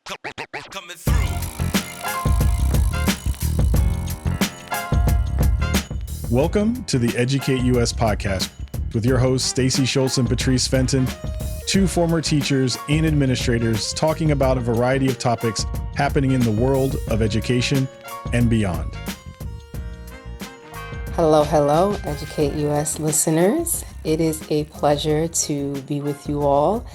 Coming through. Welcome to the Educate US podcast with your hosts, Stacey Schultz and Patrice Fenton, two former teachers and administrators talking about a variety of topics happening in the world of education and beyond. Hello, Educate US listeners. It is a pleasure to be with you all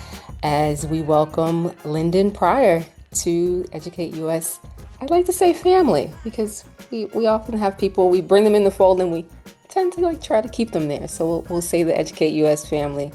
as we welcome Lyndon Pryor to Educate US. I'd like to say family because we often have people, we bring them in the fold and we tend to try to keep them there. So we'll say the Educate US family.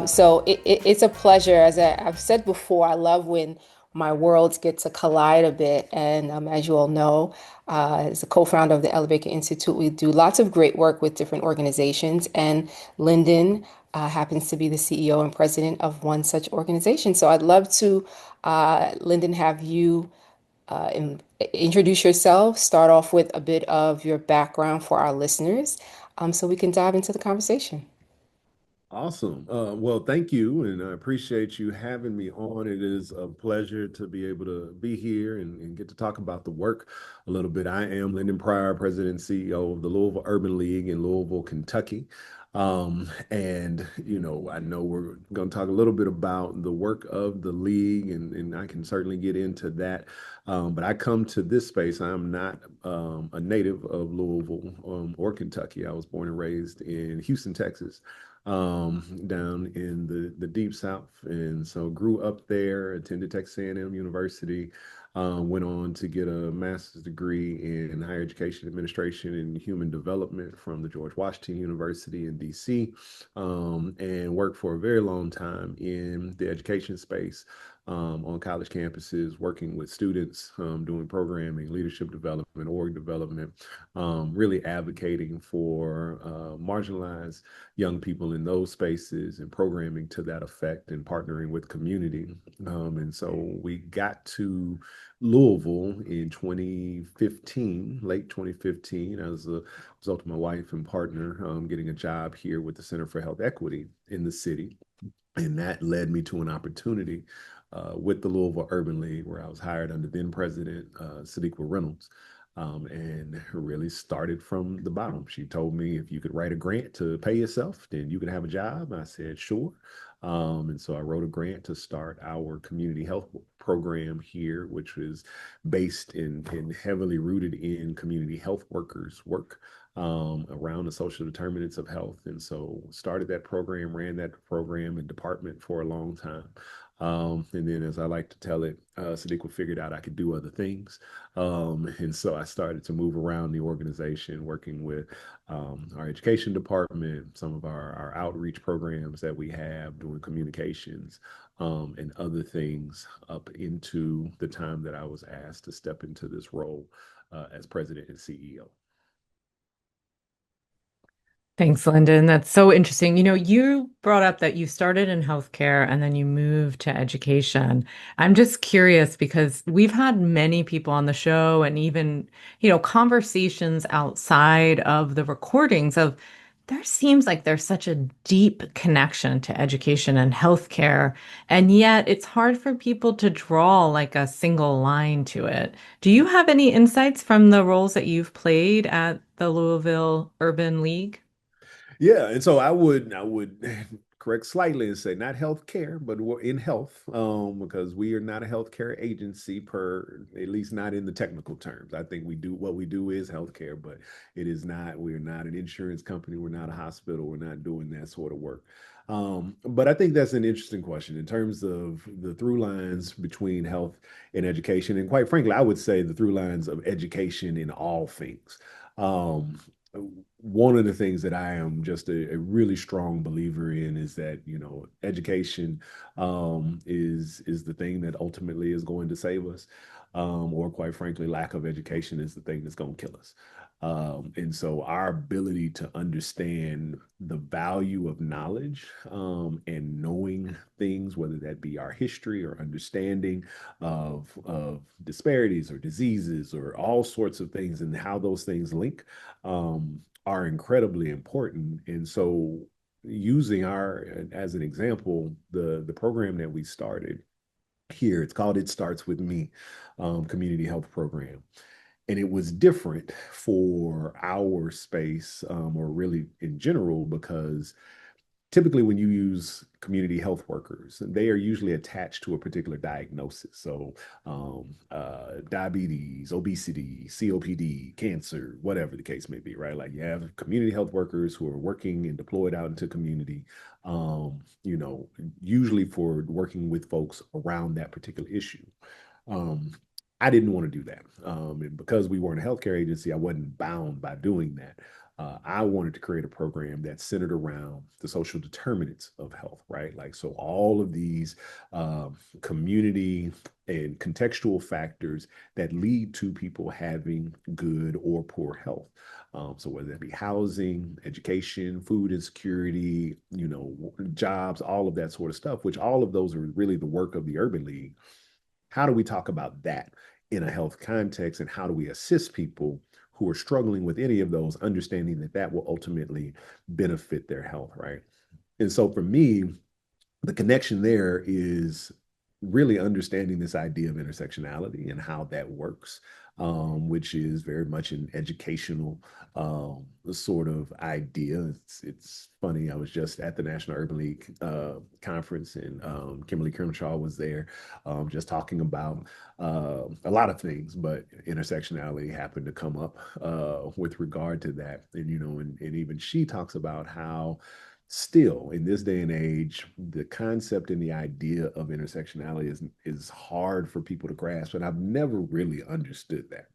So it's a pleasure. As I've said before, I love when my worlds get to collide a bit. And as you all know, as a co-founder of the Elevator Institute, we do lots of great work with different organizations. And Lyndon happens to be the CEO and president of one such organization. So I'd love to, Lyndon, have you introduce yourself, start off with a bit of your background for our listeners, so we can dive into the conversation. Awesome. Well, thank you, and I appreciate you having me on. It is a pleasure to be able to be here and get to talk about the work a little bit. I am Lyndon Pryor, President and CEO of the Louisville Urban League in Louisville, Kentucky. I know we're going to talk a little bit about the work of the league, and I can certainly get into that. But I come to this space. I'm not a native of Louisville or Kentucky. I was born and raised in Houston, Texas, down in the deep South. And so grew up there, attended Texas A&M University, went on to get a master's degree in higher education administration and human development from the George Washington University in DC, and worked for a very long time in the education space, on college campuses, working with students, doing programming, leadership development, org development, really advocating for marginalized young people in those spaces and programming to that effect and partnering with community. And so we got to Louisville in 2015, late 2015, as a result of my wife and partner getting a job here with the Center for Health Equity in the city. And that led me to an opportunity with the Louisville Urban League, where I was hired under then President Sadiqa Reynolds, and really started from the bottom. She told me, if you could write a grant to pay yourself, then you could have a job. I said, sure. And so I wrote a grant to start our community health program here, which was based in heavily rooted in community health workers' work around the social determinants of health. And so started that program, ran that program and department for a long time. And then, as I like to tell it, Sadiqa figured out I could do other things. And so I started to move around the organization, working with our education department, some of our outreach programs that we have, doing communications, and other things up into the time that I was asked to step into this role as president and CEO. Thanks, Lyndon. That's so interesting. You brought up that you started in healthcare and then you moved to education. I'm just curious because we've had many people on the show and even, conversations outside of the recordings of there seems like there's such a deep connection to education and healthcare, and yet it's hard for people to draw like a single line to it. Do you have any insights from the roles that you've played at the Louisville Urban League? Yeah, and so I would correct slightly and say not healthcare, but we're in health, because we are not a healthcare agency, per at least not in the technical terms. I think what we do is healthcare, but it is not. We're not an insurance company. We're not a hospital. We're not doing that sort of work. But I think that's an interesting question in terms of the through lines between health and education, and quite frankly, I would say the through lines of education in all things. Um, One of the things that I am just a really strong believer in is that, education is the thing that ultimately is going to save us, or quite frankly, lack of education is the thing that's going to kill us. And so our ability to understand the value of knowledge, and knowing things, whether that be our history or understanding of disparities or diseases or all sorts of things and how those things link, are incredibly important. And so using as an example, the program that we started here. It's called It Starts With Me, community health program. And it was different for our space, or really in general, because typically when you use community health workers, they are usually attached to a particular diagnosis. So diabetes, obesity, COPD, cancer, whatever the case may be, right? Like you have community health workers who are working and deployed out into community, you know, usually for working with folks around that particular issue. Um, I didn't want to do that. And because we weren't a healthcare agency, I wasn't bound by doing that. I wanted to create a program that's centered around the social determinants of health, right? Like, so all of these community and contextual factors that lead to people having good or poor health. So whether that be housing, education, food insecurity, you know, jobs, all of that sort of stuff, which all of those are really the work of the Urban League. How do we talk about that in a health context, and how do we assist people who are struggling with any of those, understanding that that will ultimately benefit their health, right? And so for me, the connection there is really understanding this idea of intersectionality and how that works, which is very much an educational sort of idea. It's funny. I was just at the National Urban League conference, and Kimberly Crimshaw was there, just talking about a lot of things, but intersectionality happened to come up with regard to that. And, you know, and even she talks about how still in this day and age, the concept and the idea of intersectionality is hard for people to grasp. And I've never really understood that.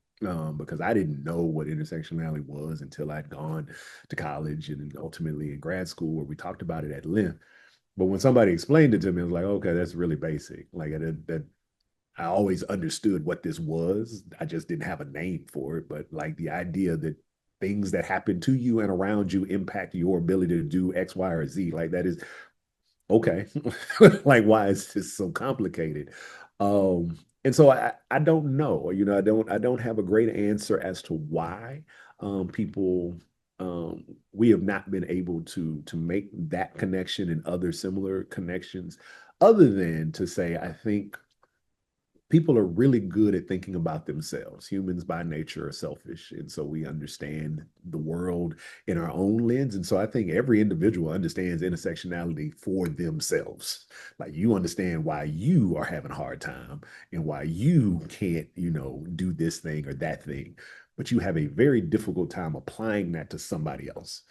Because I didn't know what intersectionality was until I'd gone to college and ultimately in grad school, where we talked about it at length. But when somebody explained it to me, I was like, okay, that's really basic. Like that I always understood what this was. I just didn't have a name for it. But like the idea that things that happen to you and around you impact your ability to do X, Y, or Z, like that is okay. Like, why is this so complicated? And so I don't know. You know, I don't have a great answer as to why people we have not been able to make that connection and other similar connections, other than to say I think people are really good at thinking about themselves. Humans by nature are selfish. And so we understand the world in our own lens. And so I think every individual understands intersectionality for themselves. Like you understand why you are having a hard time and why you can't, you know, do this thing or that thing. But you have a very difficult time applying that to somebody else,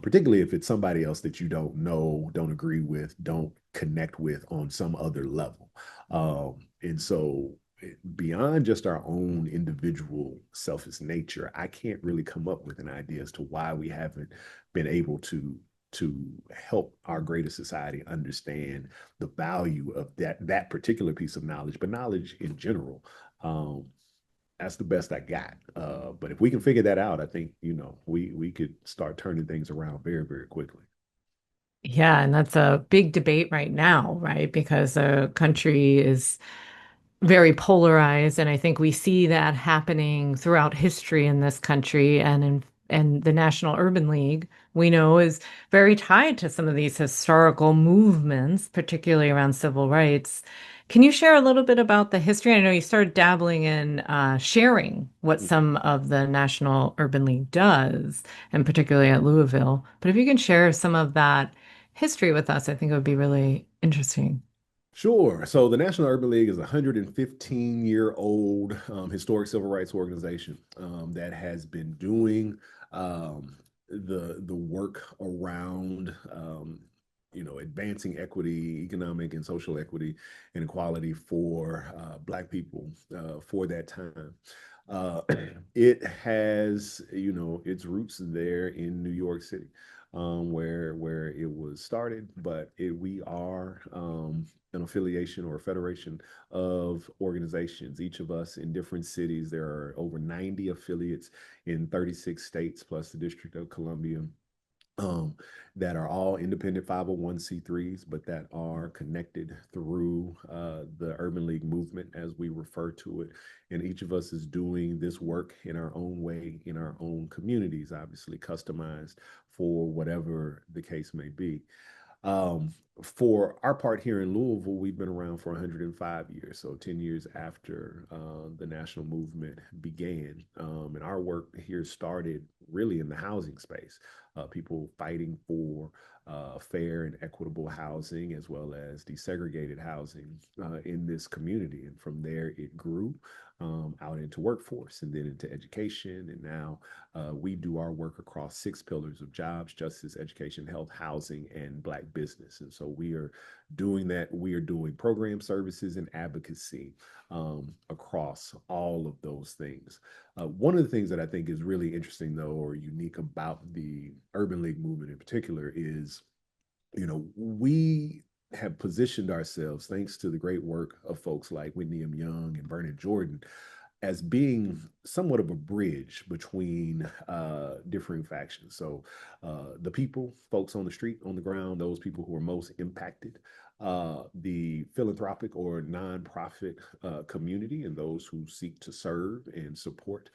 particularly if it's somebody else that you don't know, don't agree with, don't connect with on some other level. And so beyond just our own individual selfish nature, I can't really come up with an idea as to why we haven't been able to help our greater society understand the value of that particular piece of knowledge, but knowledge in general. That's the best I got. But if we can figure that out, I think, you know, we could start turning things around very, very quickly. Yeah, and that's a big debate right now, right? Because the country is very polarized, and I think we see that happening throughout history in this country, and the National Urban League, we know, is very tied to some of these historical movements, particularly around civil rights. Can you share a little bit about the history? I know you started dabbling in sharing what some of the National Urban League does, and particularly at Louisville. But if you can share some of that history with us, I think it would be really interesting. Sure. So the National Urban League is a 115-year-old historic civil rights organization that has been doing the work around you know, advancing equity, economic and social equity and equality for Black people for that time. Uh, it has, you know, its roots there in New York City, where it was started, but we are an affiliation or a federation of organizations, each of us in different cities. There are over 90 affiliates in 36 states, plus the District of Columbia, um, that are all independent 501(c)(3)s, but that are connected through the Urban League movement, as we refer to it. And each of us is doing this work in our own way, in our own communities, obviously customized for whatever the case may be. For our part here in Louisville, we've been around for 105 years, so 10 years after the national movement began. And our work here started really in the housing space, people fighting for fair and equitable housing as well as desegregated housing in this community. And from there, it grew out into workforce and then into education. And now we do our work across 6 pillars of jobs, justice, education, health, housing, and Black business. And so we are doing that. We are doing program services and advocacy across all of those things. One of the things that I think is really interesting, though, or unique about the Urban League movement in particular is, we have positioned ourselves, thanks to the great work of folks like Whitney M. Young and Vernon Jordan, as being somewhat of a bridge between differing factions. So the people, folks on the street, on the ground, those people who are most impacted, the philanthropic or nonprofit community, and those who seek to serve and support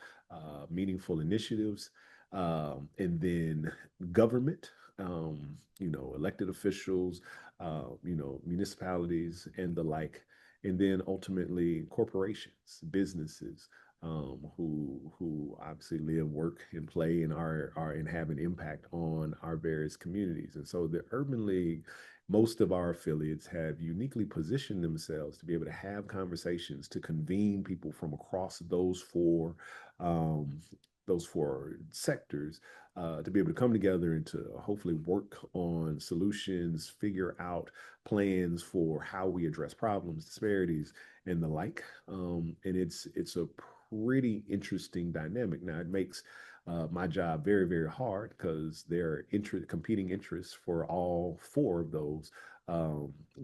meaningful initiatives, and then government, elected officials, municipalities and the like, and then ultimately corporations, businesses, who obviously live, work, and play and are and have an impact on our various communities. And so the Urban League, most of our affiliates have uniquely positioned themselves to be able to have conversations, to convene people from across those four sectors, to be able to come together and to hopefully work on solutions, figure out plans for how we address problems, disparities, and the like. And it's a pretty interesting dynamic. Now, it makes my job very, very hard because there are competing interests for all 4 of those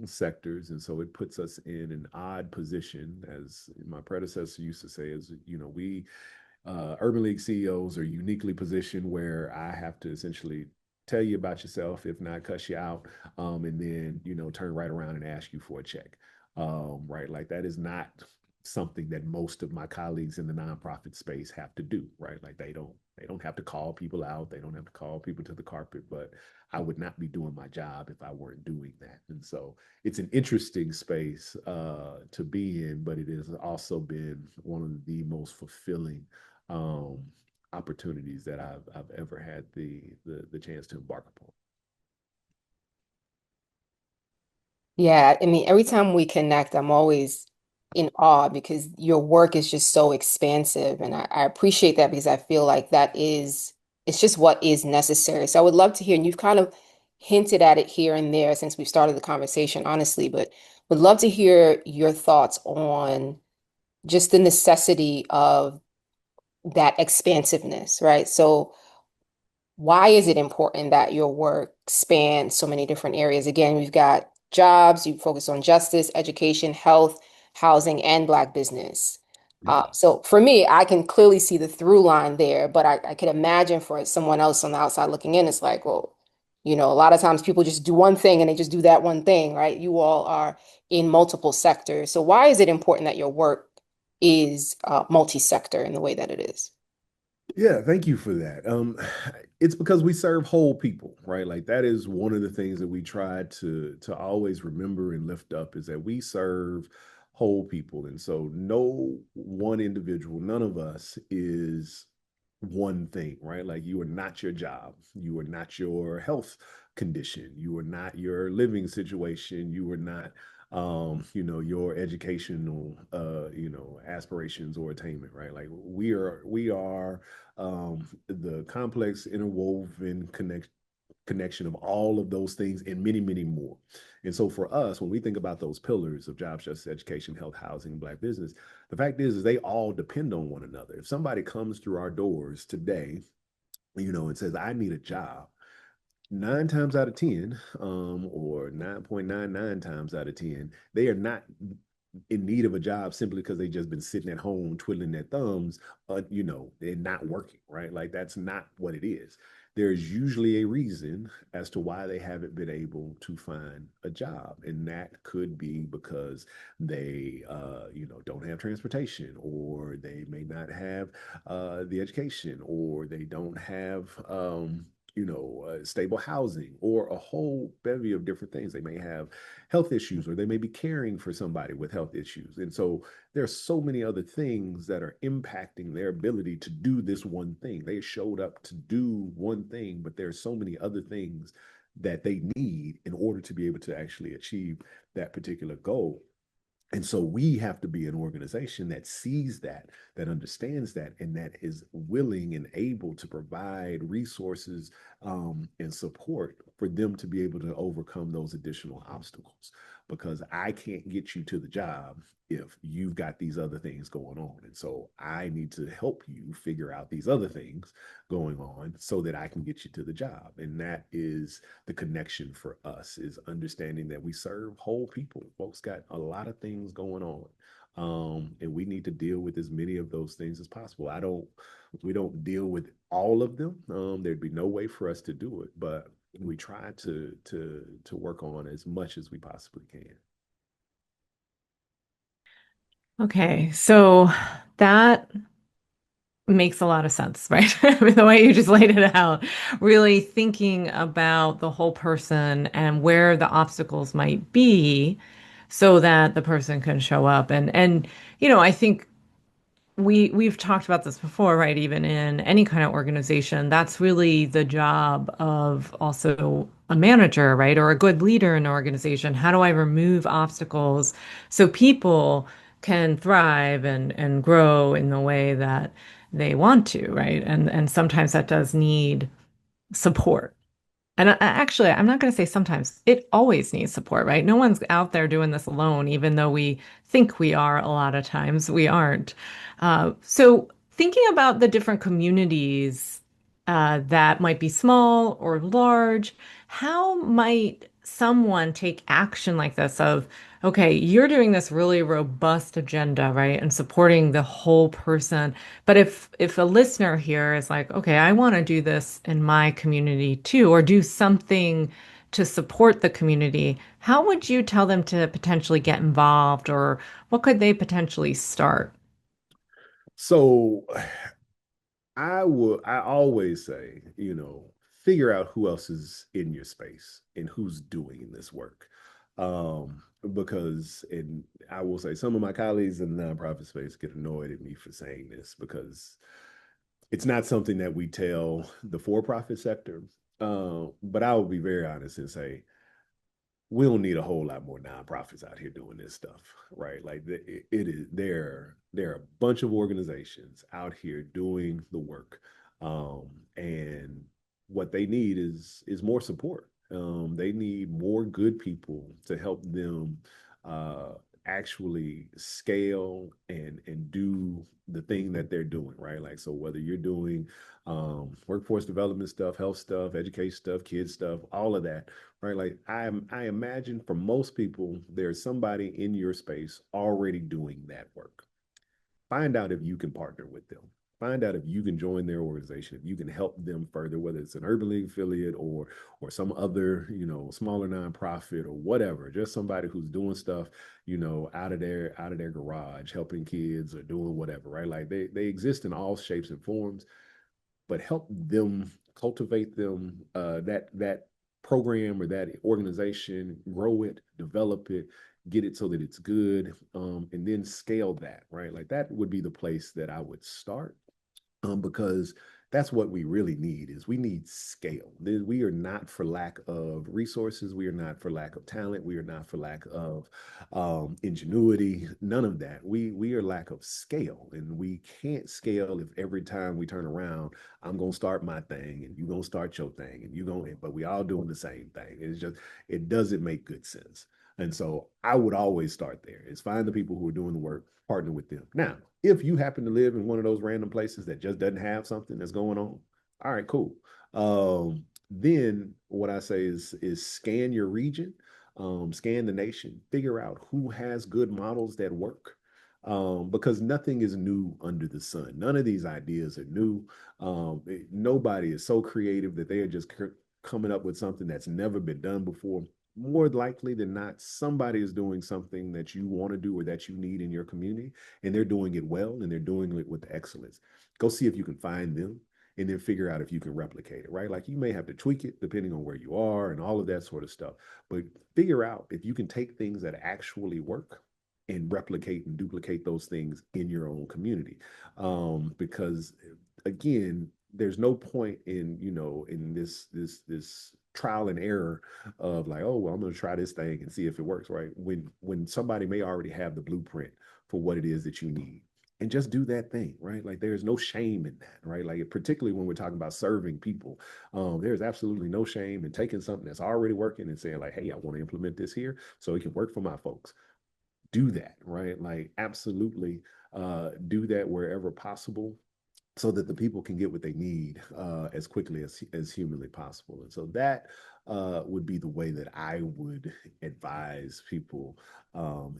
sectors. And so it puts us in an odd position, as my predecessor used to say, is, we Urban League CEOs are uniquely positioned where I have to essentially tell you about yourself, if not cuss you out, and then, turn right around and ask you for a check. Right. Like that is not something that most of my colleagues in the nonprofit space have to do, right? Like they don't have to call people out. They don't have to call people to the carpet, but I would not be doing my job if I weren't doing that. And so it's an interesting space to be in, but it has also been one of the most fulfilling opportunities that I've ever had the chance to embark upon. Yeah, I mean, every time we connect, I'm always in awe because your work is just so expansive. And I appreciate that because I feel like it's just what is necessary. So I would love to hear, and you've kind of hinted at it here and there since we started the conversation, honestly, but would love to hear your thoughts on just the necessity of that expansiveness, right? So why is it important that your work spans so many different areas? Again, we've got jobs, you focus on justice, education, health, housing, and Black business. Yeah. So for me, I can clearly see the through line there, but I can imagine for someone else on the outside looking in, it's like, well, a lot of times people just do one thing and they just do that one thing, right? You all are in multiple sectors. So why is it important that your work is multi-sector in the way that it is? Yeah, thank you for that. It's because we serve whole people, right? Like that is one of the things that we try to always remember and lift up, is that we serve whole people. And so no one individual, none of us is one thing, right? Like you are not your job, you are not your health condition, you are not your living situation, you are not your educational aspirations or attainment, right? Like we are the complex interwoven connection of all of those things and many, many more. And so for us, when we think about those pillars of jobs, justice, education, health, housing, Black business, the fact is they all depend on one another. If somebody comes through our doors today, and says, I need a job, 9 times out of 10, or 9.99 times out of 10, they are not in need of a job simply because they've just been sitting at home twiddling their thumbs, they're not working, right? Like that's not what it is. There's usually a reason as to why they haven't been able to find a job. And that could be because they, don't have transportation, or they may not have the education, or they don't have, stable housing, or a whole bevy of different things. They may have health issues, or they may be caring for somebody with health issues. And so there are so many other things that are impacting their ability to do this one thing. They showed up to do one thing, but there's so many other things that they need in order to be able to actually achieve that particular goal. And so we have to be an organization that sees that, that understands that, and that is willing and able to provide resources and support for them to be able to overcome those additional obstacles. Because I can't get you to the job if you've got these other things going on. And so I need to help you figure out these other things going on so that I can get you to the job. And that is the connection for us, is understanding that we serve whole people. Folks got a lot of things going on. And we need to deal with as many of those things as possible. We don't deal with all of them. There'd be no way for us to do it, but we try to work on as much as we possibly can. Okay, so that makes a lot of sense, right? The way you just laid it out, really thinking about the whole person and where the obstacles might be so that the person can show up. And I think we've talked about this before, right? Even in any kind of organization, that's really the job of also a manager, right? Or a good leader in an organization. How do I remove obstacles so people can thrive and grow in the way that they want to, right? And sometimes that does need support. And actually, I'm not going to say sometimes, it always needs support, right? No one's out there doing this alone, even though we think we are a lot of times, we aren't. So, thinking about the different communities that might be small or large, how might someone take action like this of, okay, you're doing this really robust agenda, right? And supporting the whole person. But if a listener here is like, okay, I want to do this in my community too, or do something to support the community, how would you tell them to potentially get involved, or what could they potentially start? So I always say, figure out who else is in your space and who's doing this work. Because, and I will say, some of my colleagues in the nonprofit space get annoyed at me for saying this, because it's not something that we tell the for-profit sector. But I will be very honest and say, we don't need a whole lot more nonprofits out here doing this stuff, right? Like it is there are a bunch of organizations out here doing the work, and what they need is more support. They need more good people to help them uh, actually scale and do the thing that they're doing, right? Like, so whether you're doing workforce development stuff, health stuff, education stuff, kids stuff, all of that, right? Like I imagine for most people, there's somebody in your space already doing that work. Find out if you can partner with them. Find out if you can join their organization, if you can help them further, whether it's an Urban League affiliate or some other, smaller nonprofit or whatever. Just somebody who's doing stuff, out of their garage, helping kids or doing whatever, right? Like they exist in all shapes and forms, but help them cultivate them, that program or that organization, grow it, develop it, get it so that it's good, and then scale that, right? Like that would be the place that I would start, because that's what we really need. Is we need scale. We are not for lack of resources. We are not for lack of talent. We are not for lack of ingenuity. None of that. We are lack of scale, and we can't scale if every time we turn around, I'm gonna start my thing and you're gonna start your thing and but we all doing the same thing. It doesn't make good sense. And so I would always start there, is find the people who are doing the work, partner with them. Now, if you happen to live in one of those random places that just doesn't have something that's going on, all right, cool. Then what I say is scan your region, scan the nation, figure out who has good models that work. Because nothing is new under the sun. None of these ideas are new. Nobody is so creative that they are just coming up with something that's never been done before. More likely than not, somebody is doing something that you want to do or that you need in your community, and they're doing it well and they're doing it with excellence. Go see if you can find them and then figure out if you can replicate it, right? Like you may have to tweak it depending on where you are and all of that sort of stuff, but figure out if you can take things that actually work and replicate and duplicate those things in your own community. Because again, there's no point in, in this trial and error of like, oh, well, I'm going to try this thing and see if it works, right? When somebody may already have the blueprint for what it is that you need. And just do that thing, right? Like there's no shame in that, right? Like particularly when we're talking about serving people, there's absolutely no shame in taking something that's already working and saying like, hey, I want to implement this here so it can work for my folks. Do that, right? Like absolutely do that wherever possible so that the people can get what they need as quickly as humanly possible. And so that would be the way that I would advise people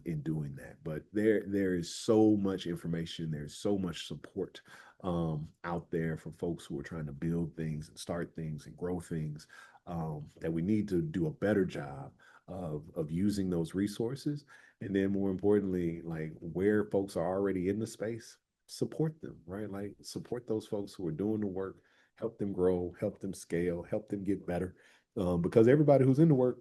in doing that. But there is so much information, there's so much support out there for folks who are trying to build things and start things and grow things that we need to do a better job of using those resources. And then more importantly, like where folks are already in the space, support them, right? Like support those folks who are doing the work, help them grow, help them scale, help them get better. Because everybody who's in the work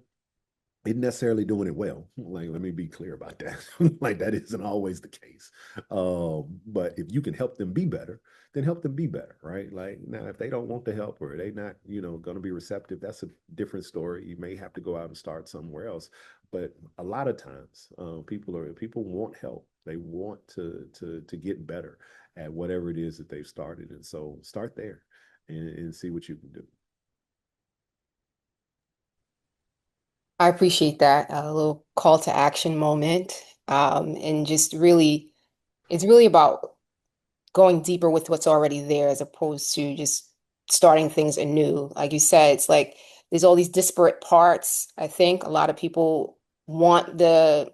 isn't necessarily doing it well. Like, let me be clear about that. Like that isn't always the case. But if you can help them be better, then help them be better, right? Like now, if they don't want the help or they not, going to be receptive, that's a different story. You may have to go out and start somewhere else. But a lot of times, people want help. They want to get better at whatever it is that they've started, and so start there and see what you can do. I appreciate that. A little call to action moment. And just really, it's really about going deeper with what's already there as opposed to just starting things anew. Like you said, it's like there's all these disparate parts. I think a lot of people want I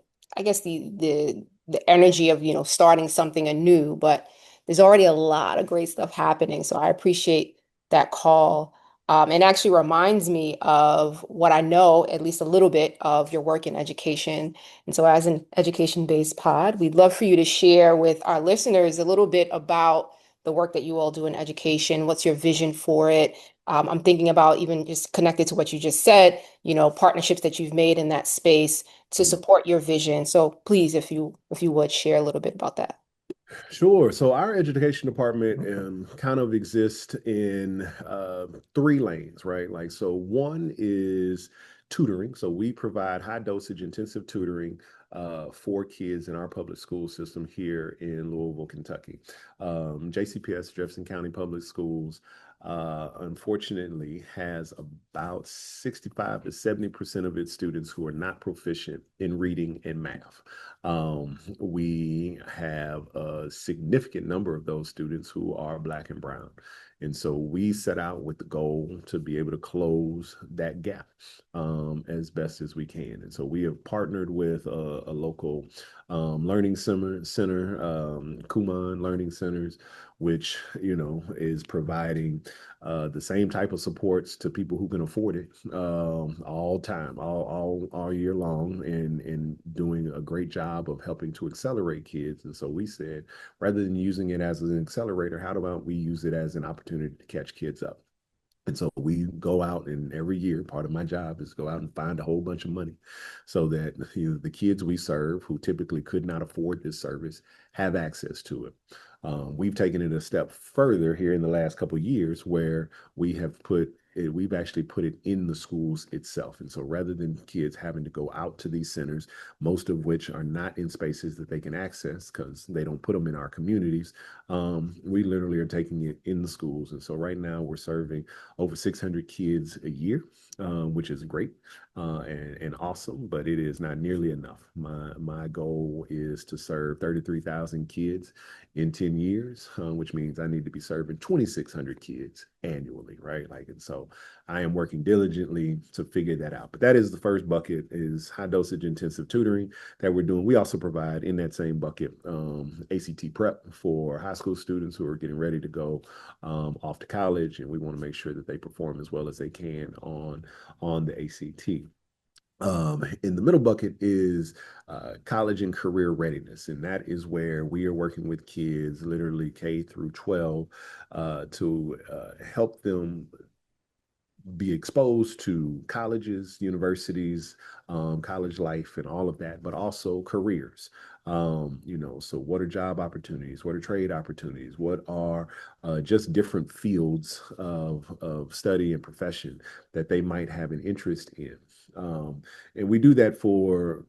guess the energy of, starting something anew, but there's already a lot of great stuff happening. So I appreciate that call. And actually reminds me of what I know, at least a little bit of your work in education. And so, as an education-based pod, we'd love for you to share with our listeners a little bit about the work that you all do in education. What's your vision for it? I'm thinking about even just connected to what you just said, partnerships that you've made in that space to support your vision. So please, if you would share a little bit about that. Sure. So our education department kind of exists in three lanes, right? Like, so one is tutoring. So we provide high dosage intensive tutoring for kids in our public school system here in Louisville, Kentucky. JCPS, Jefferson County Public Schools, unfortunately has about 65 to 70% of its students who are not proficient in reading and math. We have a significant number of those students who are Black and Brown. And so we set out with the goal to be able to close that gap as best as we can. And so we have partnered with a local learning center, Kumon Learning Centers, which, is providing the same type of supports to people who can afford it all time, all year long, and doing a great job of helping to accelerate kids. And so we said, rather than using it as an accelerator, how about we use it as an opportunity to catch kids up? And so we go out, and every year, part of my job is go out and find a whole bunch of money so that the kids we serve who typically could not afford this service have access to it. We've taken it a step further here in the last couple of years where we've actually put it in the schools itself. And so rather than kids having to go out to these centers, most of which are not in spaces that they can access because they don't put them in our communities, we literally are taking it in the schools. And so right now we're serving over 600 kids a year, which is great and awesome, but it is not nearly enough. My goal is to serve 33,000 kids in 10 years, which means I need to be serving 2,600 kids annually, right? Like, and so I am working diligently to figure that out. But that is the first bucket, is high dosage intensive tutoring that we're doing. We also provide in that same bucket ACT prep for high school students who are getting ready to go off to college, and we want to make sure that they perform as well as they can on the ACT. In the middle bucket is college and career readiness, and that is where we are working with kids, literally K through 12, to help them be exposed to colleges, universities, college life, and all of that, but also careers. So what are job opportunities? What are trade opportunities? What are just different fields of study and profession that they might have an interest in? And we do that for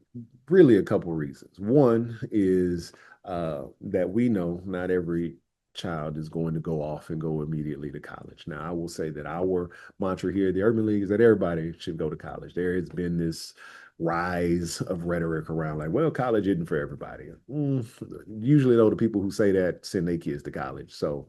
really a couple of reasons. One is that we know not every child is going to go off and go immediately to college. Now, I will say that our mantra here at the Urban League is that everybody should go to college. There has been this rise of rhetoric around like, well, college isn't for everybody. Usually, though, the people who say that send their kids to college. So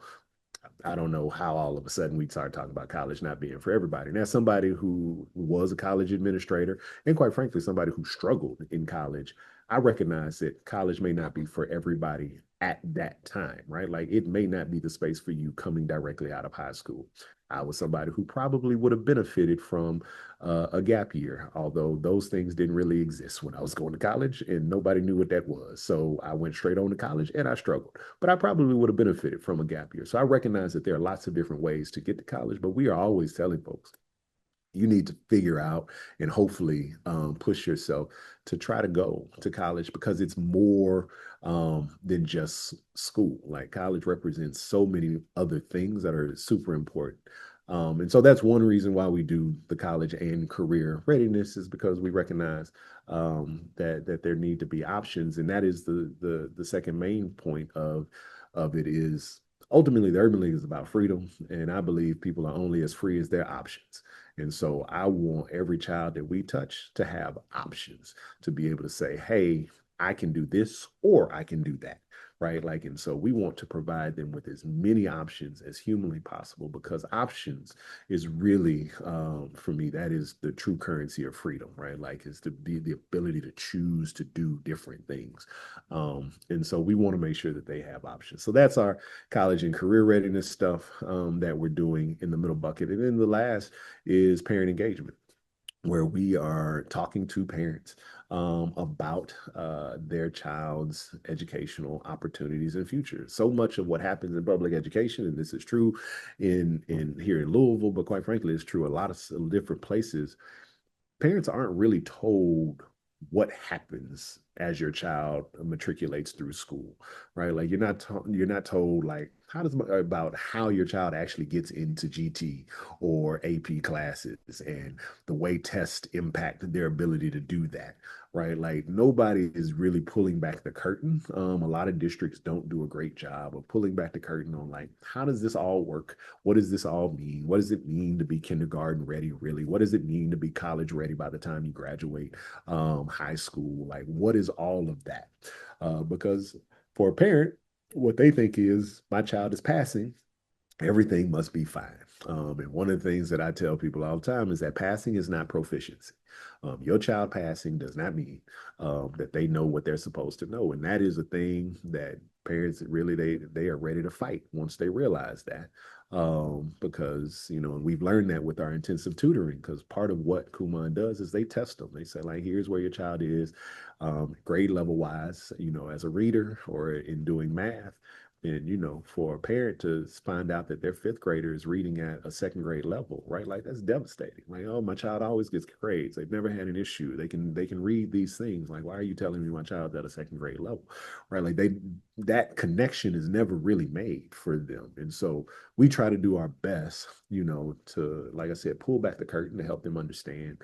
I don't know how all of a sudden we start talking about college not being for everybody. And as somebody who was a college administrator and quite frankly, somebody who struggled in college, I recognize that college may not be for everybody at that time, right? Like it may not be the space for you coming directly out of high school. I was somebody who probably would have benefited from a gap year, although those things didn't really exist when I was going to college and nobody knew what that was. So I went straight on to college and I struggled, but I probably would have benefited from a gap year. So I recognize that there are lots of different ways to get to college, but we are always telling folks you need to figure out and hopefully push yourself to try to go to college because it's more than just school. Like college represents so many other things that are super important. And so that's one reason why we do the college and career readiness is because we recognize that there need to be options, and that is the second main point of it is ultimately the Urban League is about freedom, and I believe people are only as free as their options. And so I want every child that we touch to have options to be able to say, hey, I can do this or I can do that. Right. Like, and so we want to provide them with as many options as humanly possible because options is really, for me, that is the true currency of freedom. Right. Like, is to be the ability to choose to do different things. And so we want to make sure that they have options. So that's our college and career readiness stuff that we're doing in the middle bucket. And then the last is parent engagement, where we are talking to parents about their child's educational opportunities and future. So much of what happens in public education, and this is true in here in Louisville, but quite frankly, it's true a lot of different places. Parents aren't really told what happens as your child matriculates through school, right? Like you're not told like how does about how your child actually gets into GT or AP classes and the way tests impact their ability to do that, right? Like nobody is really pulling back the curtain. A lot of districts don't do a great job of pulling back the curtain on like how does this all work? What does this all mean? What does it mean to be kindergarten ready, really? What does it mean to be college ready by the time you graduate high school? Like, what is all of that? Because for a parent, what they think is my child is passing, everything must be fine. And one of the things that I tell people all the time is that passing is not proficiency. Your child passing does not mean that they know what they're supposed to know, and that is a thing that parents really they are ready to fight once they realize that. Because and we've learned that with our intensive tutoring, because part of what Kumon does is they test them. They say like, here's where your child is, grade level wise, as a reader or in doing math. And for a parent to find out that their fifth grader is reading at a second grade level, right? Like that's devastating. Like, oh, my child always gets grades. They've never had an issue. They can read these things. Like, why are you telling me my child's at a second grade level? Right? Like that connection is never really made for them. And so we try to do our best, to, like I said, pull back the curtain to help them understand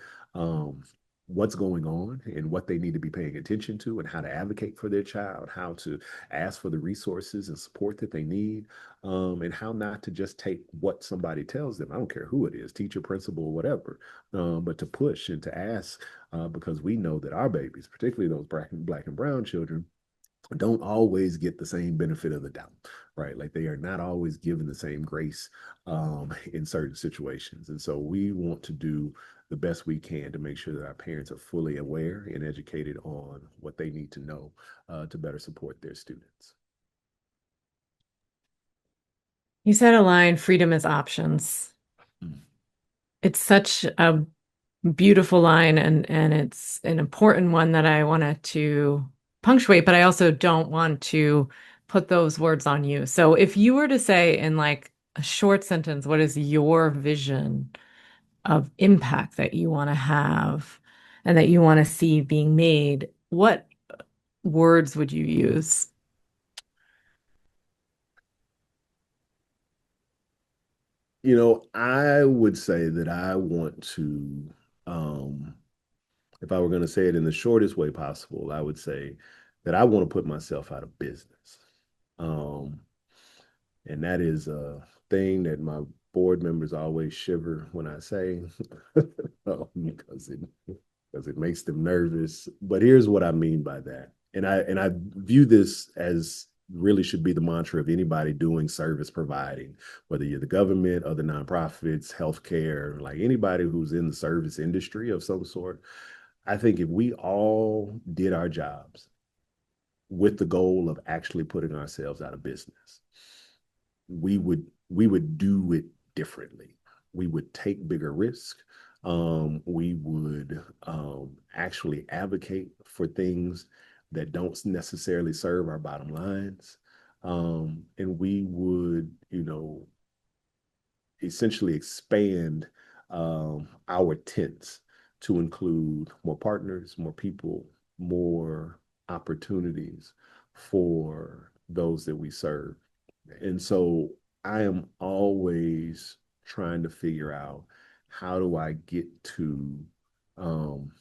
what's going on and what they need to be paying attention to and how to advocate for their child, how to ask for the resources and support that they need, and how not to just take what somebody tells them. I don't care who it is, teacher, principal, whatever, but to push and to ask because we know that our babies, particularly those black and brown children, don't always get the same benefit of the doubt, right? Like they are not always given the same grace in certain situations. And so we want to do the best we can to make sure that our parents are fully aware and educated on what they need to know to better support their students. You said a line, freedom is options. Mm. It's such a Beautiful line, and it's an important one that I wanted to punctuate, but I also don't want to put those words on you. So if you were to say in like a short sentence, what is your vision of impact that you want to have and that you want to see being made, what words would you use? I would say that I want to, um, if I were going to say it in the shortest way possible, I would say that I want to put myself out of business. Um, and that is a thing that my board members always shiver when I say, because it makes them nervous. But here's what I mean by that. And I view this as really should be the mantra of anybody doing service providing, whether you're the government, other nonprofits, healthcare, like anybody who's in the service industry of some sort. I think if we all did our jobs with the goal of actually putting ourselves out of business, we would do it differently. We would take bigger risk. We would actually advocate for things that don't necessarily serve our bottom lines. And we would, essentially expand our tents to include more partners, more people, more opportunities for those that we serve. And so I am always trying to figure out how do I get to um,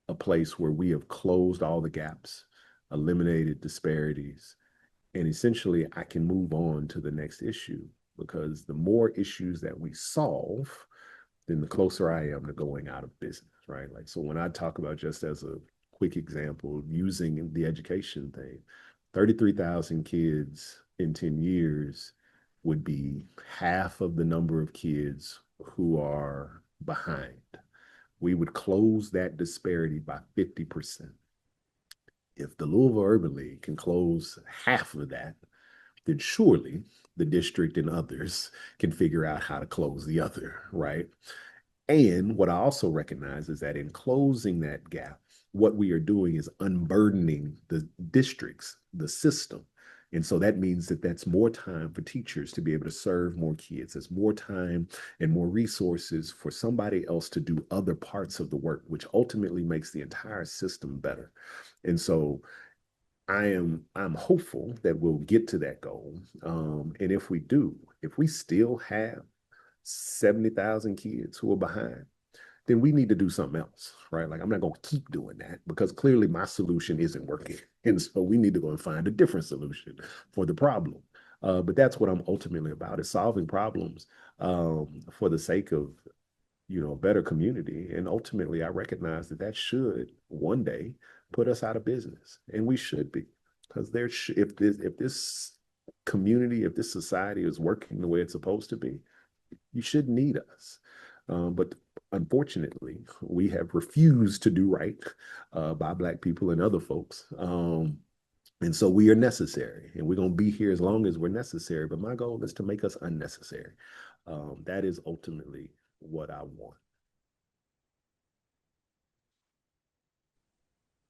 a place where we have closed all the gaps, eliminated disparities, and essentially I can move on to the next issue because the more issues that we solve, then the closer I am to going out of business, right? Like, so when I talk about, just as a quick example, using the education thing, 33,000 kids in 10 years would be half of the number of kids who are behind. We would close that disparity by 50%. If the Louisville Urban League can close half of that, then surely the district and others can figure out how to close the other, right? And what I also recognize is that in closing that gap, what we are doing is unburdening the districts, the system. And so that means that that's more time for teachers to be able to serve more kids. It's more time and more resources for somebody else to do other parts of the work, which ultimately makes the entire system better. And so I'm hopeful that we'll get to that goal. And if we do, if we still have 70,000 kids who are behind, then we need to do something else, right? Like, I'm not going to keep doing that because clearly my solution isn't working. And so we need to go and find a different solution for the problem. But that's what I'm ultimately about, is solving problems for the sake of, a better community. And ultimately, I recognize that that should one day put us out of business. And we should be, because if this community, if this society is working the way it's supposed to be, you should need us. But unfortunately, we have refused to do right by Black people and other folks. And so we are necessary, and we're going to be here as long as we're necessary. But my goal is to make us unnecessary. That is ultimately what I want.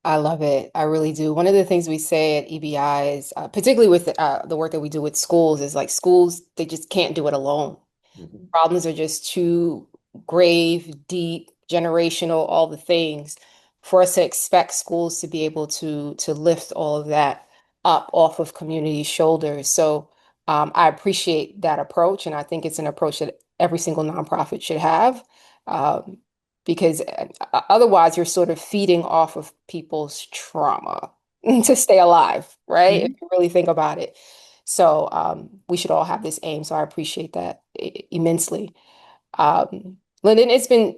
I love it. I really do. One of the things we say at EBI is, particularly with the work that we do with schools, is like schools, they just can't do it alone. Mhm. Problems are just too grave, deep, generational, all the things for us to expect schools to be able to lift all of that up off of community shoulders. So I appreciate that approach, and I think it's an approach that every single nonprofit should have. Um, because otherwise you're sort of feeding off of people's trauma to stay alive, right? If Mhm. you really think about it. So we should all have this aim. So I appreciate that immensely. Lyndon, it's been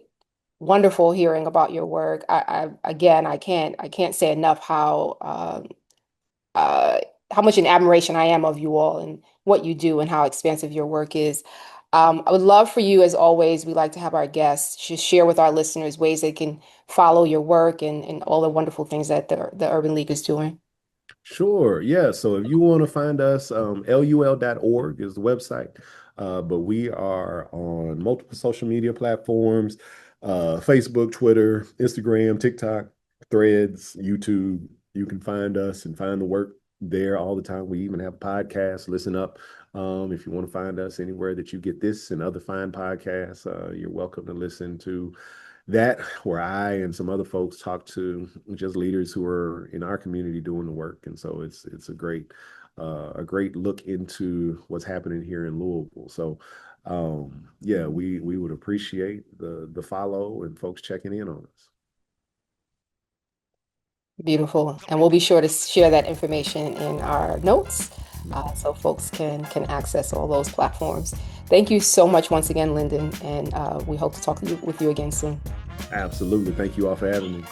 wonderful hearing about your work. Again, I can't say enough uh, how much in admiration I am of you all and what you do and how expansive your work is. I would love for you, as always, we like to have our guests just share with our listeners ways they can follow your work and all the wonderful things that the Urban League is doing. Sure. Yeah. So if you want to find us, lul.org is the website. But we are on multiple social media platforms. Facebook, Twitter, Instagram, TikTok, Threads, YouTube. You can find us and find the work there all the time. We even have podcasts. Listen up. If you want to find us anywhere that you get this and other fine podcasts, you're welcome to listen to that, where I and some other folks talk to just leaders who are in our community doing the work. And so it's a great look into what's happening here in Louisville. So yeah, we would appreciate the follow and folks checking in on us. Beautiful. And we'll be sure to share that information in our notes so folks can access all those platforms. Thank you so much once again, Lyndon, and we hope to talk with you again soon. Absolutely. Thank you all for having me.